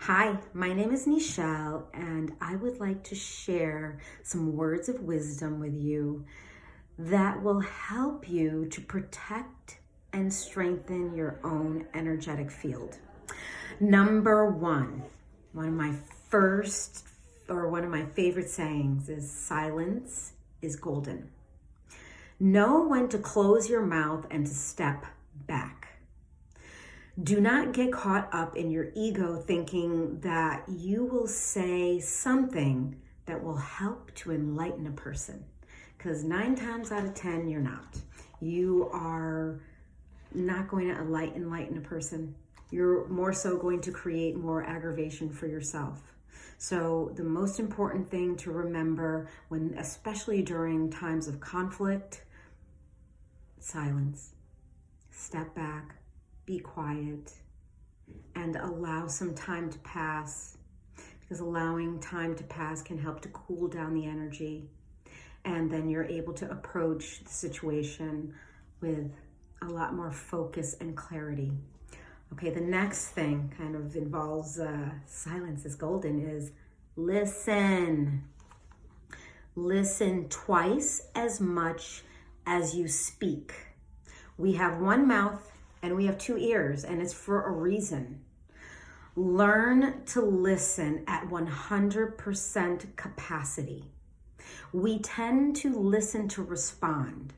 Hi, my name is Nichelle, and I would like to share some words of wisdom with you that will help you to protect and strengthen your own energetic field. Number one of my one of my favorite sayings is silence is golden. Know when to close your mouth and to step back. Do not get caught up in your ego thinking that you will say something that will help to enlighten a person. Because 9 times out of 10, you're not. You are not going to enlighten a person. You're more so going to create more aggravation for yourself. So the most important thing to remember especially during times of conflict, silence, step back, be quiet, and allow some time to pass, because allowing time to pass can help to cool down the energy, and then you're able to approach the situation with a lot more focus and clarity. Okay, the next thing kind of involves silence is golden is listen. Listen twice as much as you speak. We have one mouth and we have 2 ears, and it's for a reason. Learn to listen at 100% capacity. We tend to listen to respond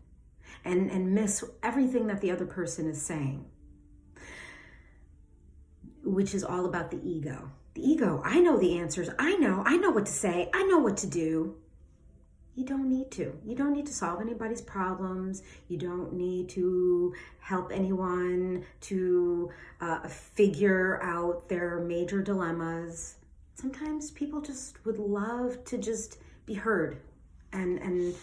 and miss everything that the other person is saying, which is all about the ego. The ego, I know the answers. I know what to say. I know what to do. You don't need to. You don't need to solve anybody's problems. You don't need to help anyone to figure out their major dilemmas. Sometimes people just would love to just be heard, and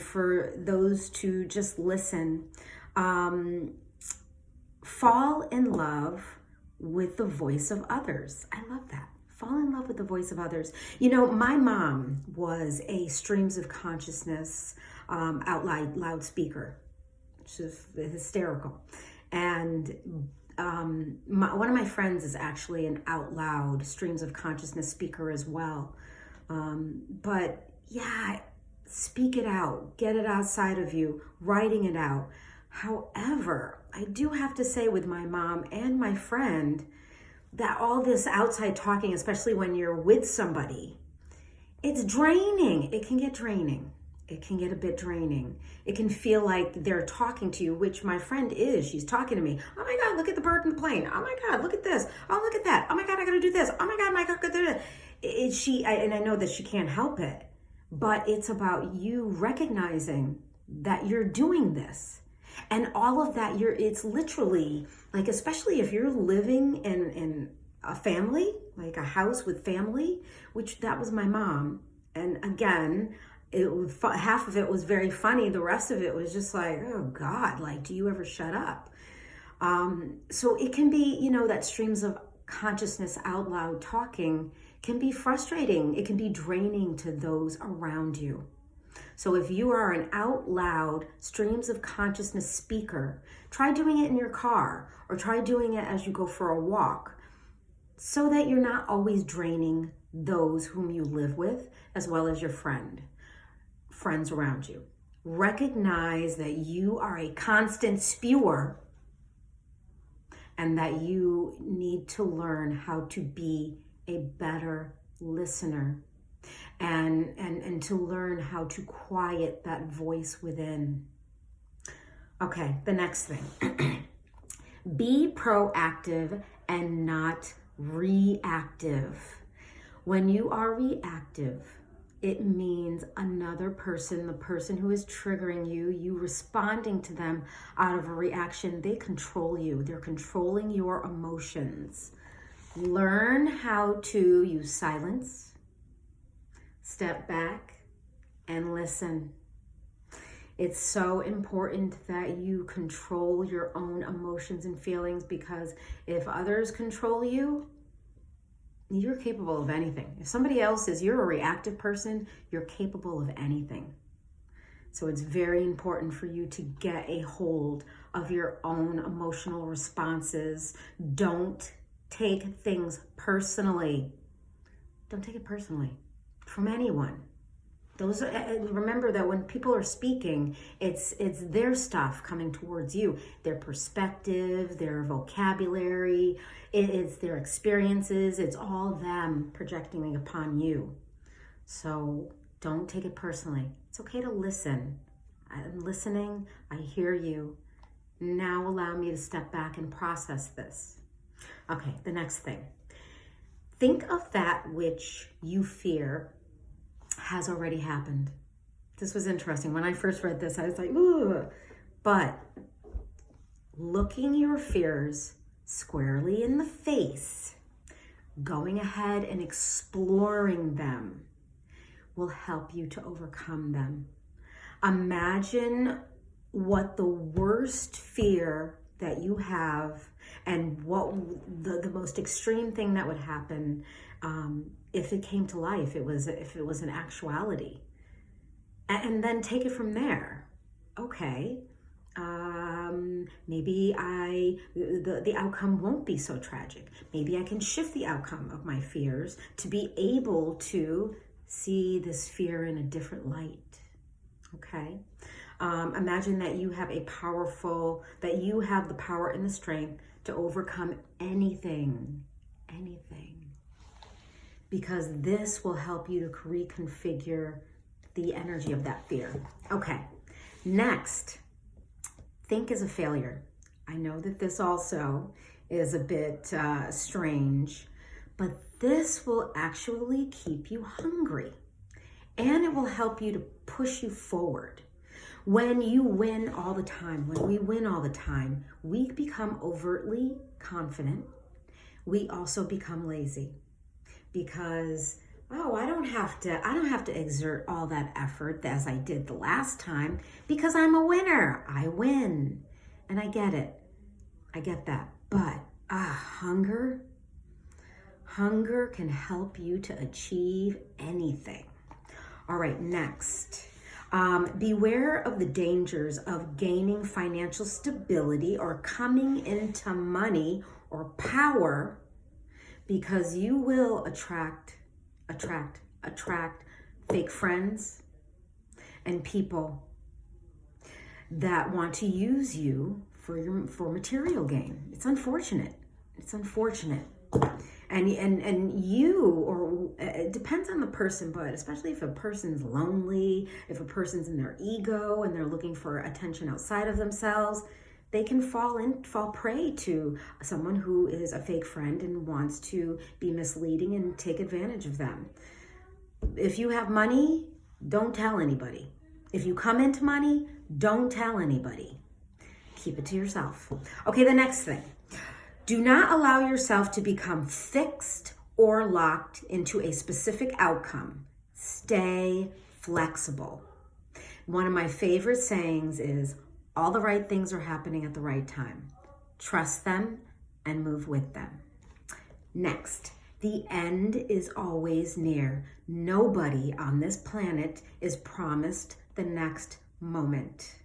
for those to just listen. Fall in love with the voice of others. I love that. Fall in love with the voice of others. You know, my mom was a streams of consciousness out loud speaker. She's hysterical. And one of my friends is actually an out loud streams of consciousness speaker as well. But yeah, speak it out, get it outside of you, writing it out. However, I do have to say with my mom and my friend, that all this outside talking, especially when you're with somebody, it's draining. It can get draining. It can get a bit draining. It can feel like they're talking to you, which my friend is. She's talking to me. Oh my God, look at the bird in the plane. Oh my God, look at this. Oh, look at that. Oh my God, I gotta do this. Oh my God, I gotta do this. And I know that she can't help it, but it's about you recognizing that you're doing this. And all of that, it's literally like, especially if you're living in a family, like a house with family, which that was my mom. And again, half of it was very funny. The rest of it was just like, oh God, like, do you ever shut up? So it can be, that streams of consciousness out loud talking can be frustrating. It can be draining to those around you. So if you are an out loud streams of consciousness speaker, try doing it in your car or try doing it as you go for a walk, so that you're not always draining those whom you live with, as well as your friends around you. Recognize that you are a constant spewer and that you need to learn how to be a better listener. And to learn how to quiet that voice within. Okay, the next thing. Be proactive and not reactive. When you are reactive, it means another person, the person who is triggering you responding to them out of a reaction, they control you. They're controlling your emotions. Learn how to use silence, step back, and listen. It's so important that you control your own emotions and feelings, because if others control you, you're capable of anything. If somebody else you're a reactive person, you're capable of anything. So it's very important for you to get a hold of your own emotional responses. Don't take things personally. Don't take it personally from anyone. Those are, remember that when people are speaking, it's their stuff coming towards you, their perspective, their vocabulary, it's their experiences, it's all them projecting upon you. So don't take it personally. It's okay to listen. I'm listening, I hear you. Now allow me to step back and process this. Okay, the next thing. Think of that which you fear has already happened. This was interesting. When I first read this, I was like, ooh. But looking your fears squarely in the face, going ahead and exploring them will help you to overcome them. Imagine what the worst fear that you have and what the most extreme thing that would happen if it came to life, if it was an actuality. And then take it from there. Okay, maybe the outcome won't be so tragic. Maybe I can shift the outcome of my fears to be able to see this fear in a different light. Okay. Imagine that you have the power and the strength to overcome anything, because this will help you to reconfigure the energy of that fear. Okay, next, think as a failure. I know that this also is a bit strange, but this will actually keep you hungry and it will help you to push you forward. When you win all the time, when we win all the time, we become overtly confident. We also become lazy because, oh, I don't have to exert all that effort as I did the last time because I'm a winner. I win. And I get it. I get that. But hunger can help you to achieve anything. All right, next. Beware of the dangers of gaining financial stability or coming into money or power, because you will attract fake friends and people that want to use you for material gain. It's unfortunate. And you, or it depends on the person, but especially if a person's lonely, if a person's in their ego and they're looking for attention outside of themselves, they can fall prey to someone who is a fake friend and wants to be misleading and take advantage of them. If you have money, don't tell anybody. If you come into money, don't tell anybody. Keep it to yourself. Okay, the next thing. Do not allow yourself to become fixed or locked into a specific outcome. Stay flexible. One of my favorite sayings is, all the right things are happening at the right time. Trust them and move with them. Next, the end is always near. Nobody on this planet is promised the next moment.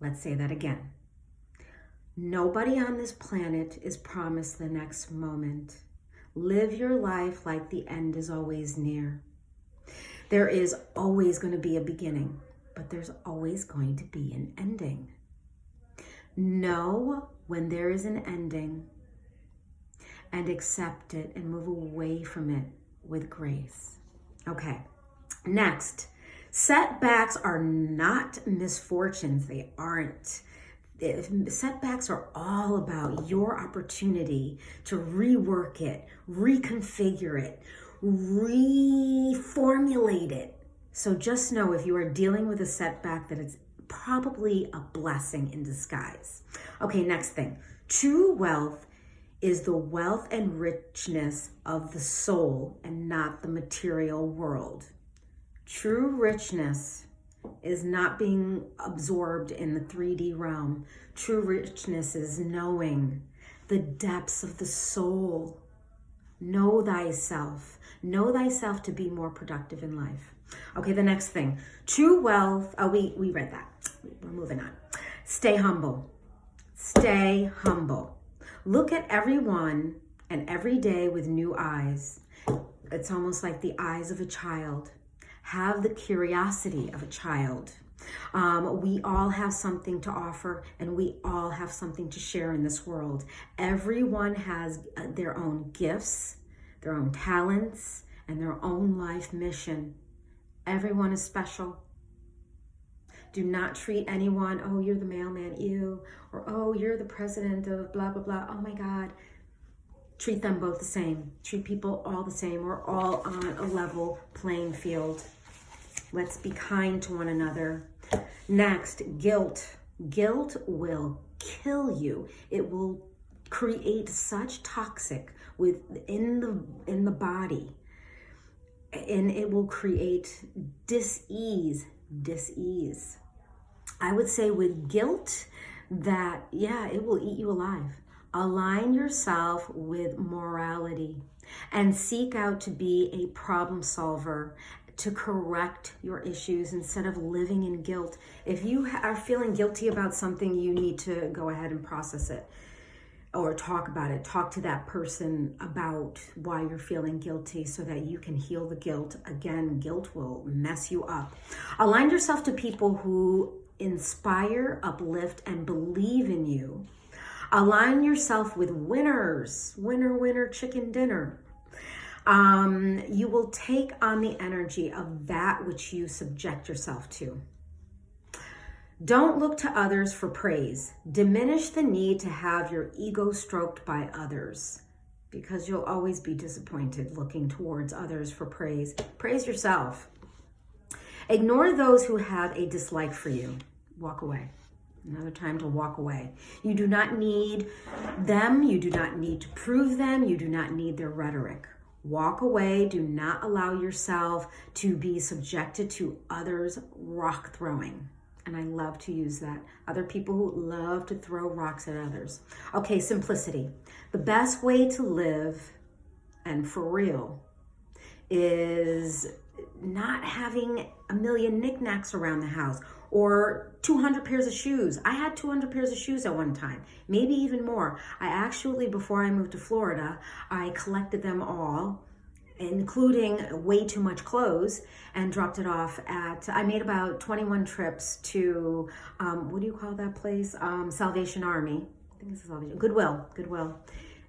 Let's say that again. Nobody on this planet is promised the next moment. Live your life like the end is always near. There is always going to be a beginning, but there's always going to be an ending. Know when there is an ending and accept it and move away from it with grace. Okay, next, setbacks are not misfortunes. They aren't. Setbacks are all about your opportunity to rework it, reconfigure it, reformulate it. So just know, if you are dealing with a setback, that it's probably a blessing in disguise. Okay, next thing. True wealth is the wealth and richness of the soul and not the material world. True richness is not being absorbed in the 3D realm. True richness is knowing the depths of the soul. Know thyself. Know thyself to be more productive in life. Okay, the next thing. True wealth. Oh, we read that. We're moving on. Stay humble. Stay humble. Look at everyone and every day with new eyes. It's almost like the eyes of a child. Have the curiosity of a child. We all have something to offer, and we all have something to share in this world. Everyone has their own gifts, their own talents, and their own life mission. Everyone is special. Do not treat anyone, oh, you're the mailman, ew, or oh, you're the president of blah, blah, blah, oh my God. Treat them both the same. Treat people all the same. We're all on a level playing field. Let's be kind to one another. Next, guilt. Guilt will kill you. It will create such toxic in the body, and it will create dis-ease. I would say with guilt that, yeah, it will eat you alive. Align yourself with morality and seek out to be a problem solver, to correct your issues instead of living in guilt. If you are feeling guilty about something, you need to go ahead and process it or talk about it. Talk to that person about why you're feeling guilty so that you can heal the guilt. Again, guilt will mess you up. Align yourself to people who inspire, uplift, and believe in you. Align yourself with winners. Winner, winner, chicken dinner. You will take on the energy of that which you subject yourself to. Don't look to others for praise. Diminish the need to have your ego stroked by others, because you'll always be disappointed looking towards others for praise. Praise yourself. Ignore those who have a dislike for you. Walk away. Another time to walk away. You do not need them. You do not need to prove them. You do not need their rhetoric. Walk away. Do not allow yourself to be subjected to others' rock throwing. And I love to use that. Other people who love to throw rocks at others. Okay, simplicity. The best way to live, and for real, is not having a million knickknacks around the house or 200 pairs of shoes. I had 200 pairs of shoes at one time, maybe even more. I actually, before I moved to Florida, I collected them all, including way too much clothes, and dropped it off I made about 21 trips to, what do you call that place? Salvation Army. I think it's Salvation, Goodwill.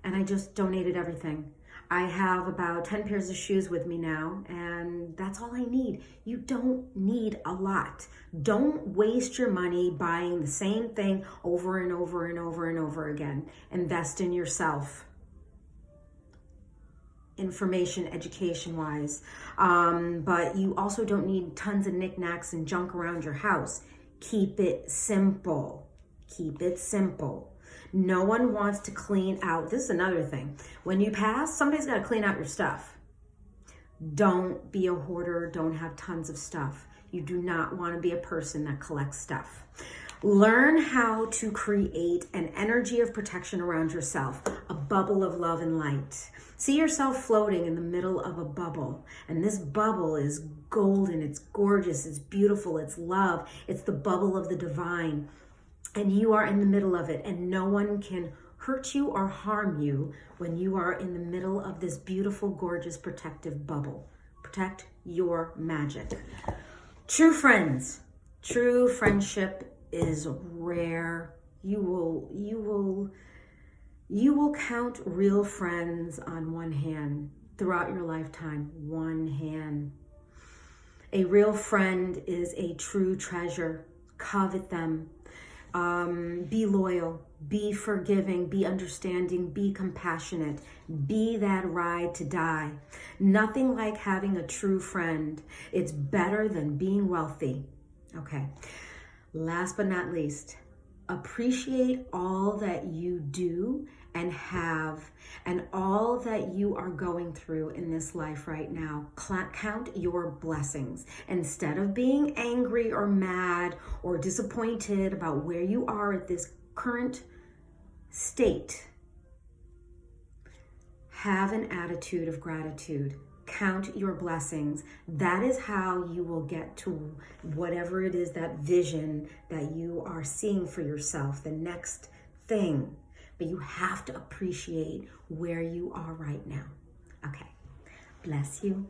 And I just donated everything. I have about 10 pairs of shoes with me now, and that's all I need. You don't need a lot. Don't waste your money buying the same thing over and over and over and over again. Invest in yourself. Information, education-wise. But you also don't need tons of knickknacks and junk around your house. Keep it simple. Keep it simple. No one wants to clean out. This is another thing. When you pass, somebody's got to clean out your stuff. Don't be a hoarder. Don't have tons of stuff. You do not want to be a person that collects stuff. Learn how to create an energy of protection around yourself, a bubble of love and light. See yourself floating in the middle of a bubble, and this bubble is golden, it's gorgeous, it's beautiful, it's love, it's the bubble of the divine, and you are in the middle of it, and no one can hurt you or harm you when you are in the middle of this beautiful, gorgeous, protective bubble. Protect your magic. True friends, true friendship is rare. You will count real friends on one hand throughout your lifetime. One hand. A real friend is a true treasure. Covet them. Be loyal. Be forgiving. Be understanding. Be compassionate. Be that ride to die. Nothing like having a true friend. It's better than being wealthy. Okay. Last but not least, appreciate all that you do and have, and all that you are going through in this life right now. Count your blessings. Instead of being angry or mad or disappointed about where you are at this current state, have an attitude of gratitude. Count your blessings. That is how you will get to whatever it is, that vision that you are seeing for yourself, the next thing. but you have to appreciate where you are right now. Okay. Bless you.